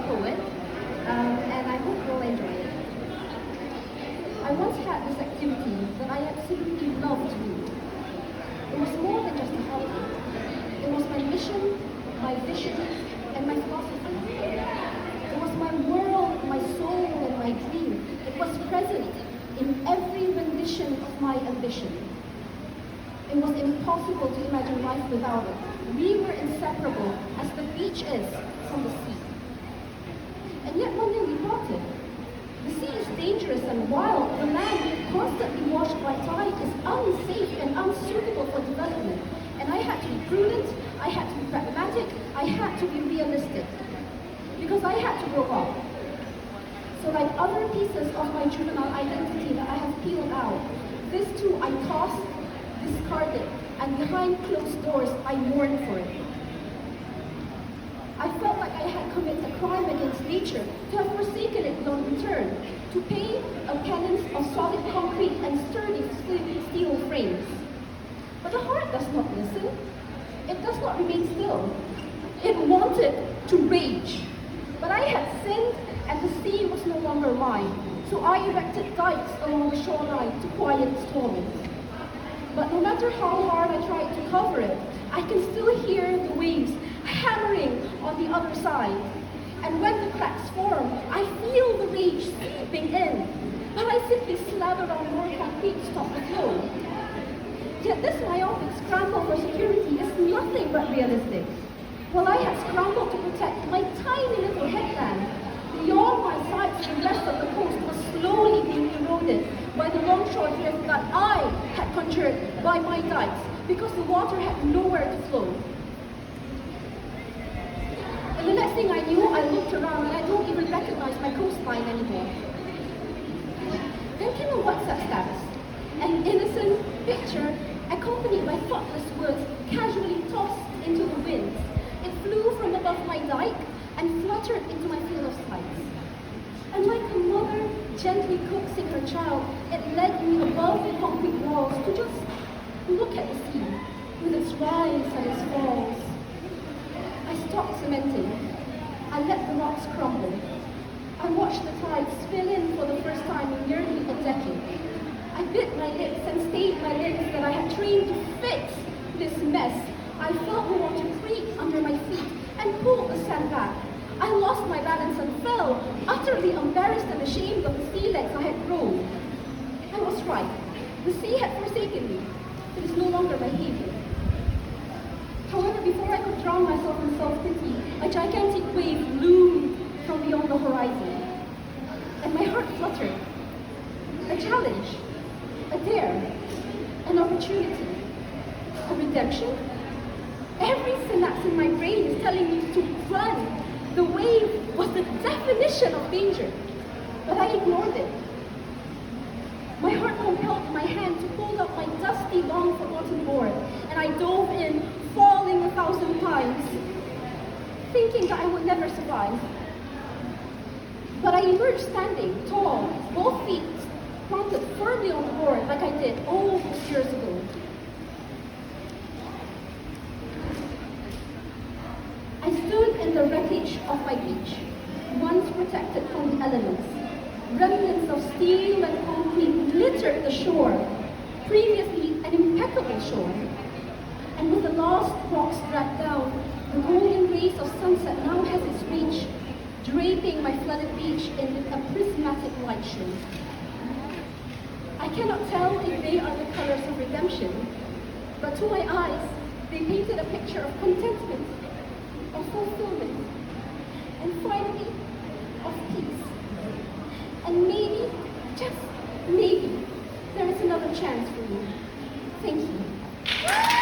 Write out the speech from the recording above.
poet, and I hope you'll enjoy it. I once had this activity that I absolutely loved to do. It was more than just a hobby. It was my mission, my vision, and my philosophy. It was my world, my soul, and my dream. It was present in every rendition of my ambition. It was impossible to imagine life without it. We were inseparable, as the beach is from the sea. And yet one day we parted. The sea is dangerous and wild. The land, constantly washed by tide, is unsafe and unsuitable for development. And I had to be prudent, I had to be pragmatic, I had to be realistic. Because I had to grow up. So like other pieces of my juvenile identity that I have peeled out, this too I tossed, discarded, and behind closed doors I mourned for it. I felt like I had committed a crime against nature, to have forsaken it beyond return, to pay a penance of solid concrete and sturdy steel frames. But the heart does not listen. It does not remain still. It wanted to rage. But I had sinned, and the sea was no longer mine. So I erected dikes along the shoreline to quiet its torment. But no matter how hard I tried to cover it, I can still hear the waves hammering on the other side. And when the cracks form, I feel the rage seeping in. But I simply slathered on more concrete to stop the flow. Yet this myopic scramble for security is nothing but realistic. While I had scrambled to protect my tiny little headland, beyond my sights the rest of the coast was slowly being eroded by the longshore drift that I had conjured by my dikes, because the water had nowhere to flow. And the next thing I knew, I looked around and I don't even recognize my coastline anymore. Then came a WhatsApp status, an innocent picture accompanied by thoughtless words casually tossed into the wind. It flew from above my dike and fluttered into my field of sight. And like a mother gently coaxing her child, it led me above the concrete walls to just look at the sea with its rise and its falls. I stopped cementing. I let the rocks crumble. I watched the tide spill in for the first time in nearly a decade. I bit my lips and stayed my limbs that I had trained to fix this mess. I felt the water creep under my feet and pulled the sand back. I lost my balance and fell, utterly embarrassed and ashamed of the sea legs I had grown. I was right. The sea had forsaken me. It is no longer my haven. However, before I could drown myself in self-pity, a gigantic wave loomed from beyond the horizon. And my heart fluttered. A challenge, a dare, an opportunity, a redemption. Every synapse in my brain is telling me to run. The wave was the definition of danger, but I ignored it. My heart compelled my hand to hold up my dusty, long-forgotten board, and I dove in, falling 1,000 times, thinking that I would never survive. But I emerged standing, tall, both feet planted firmly on the board like I did all those years ago. I stood in the wreckage of my beach, once protected from the elements. Remnants of steel and concrete littered the shore, previously an impeccable shore. And with the last rocks dragged down, the golden rays of sunset now has its reach, draping my flooded beach in a prismatic light show. I cannot tell if they are the colors of redemption, but to my eyes, they painted a picture of contentment, of fulfillment, and finally, of peace. And maybe, just maybe, there is another chance for you. Thank you.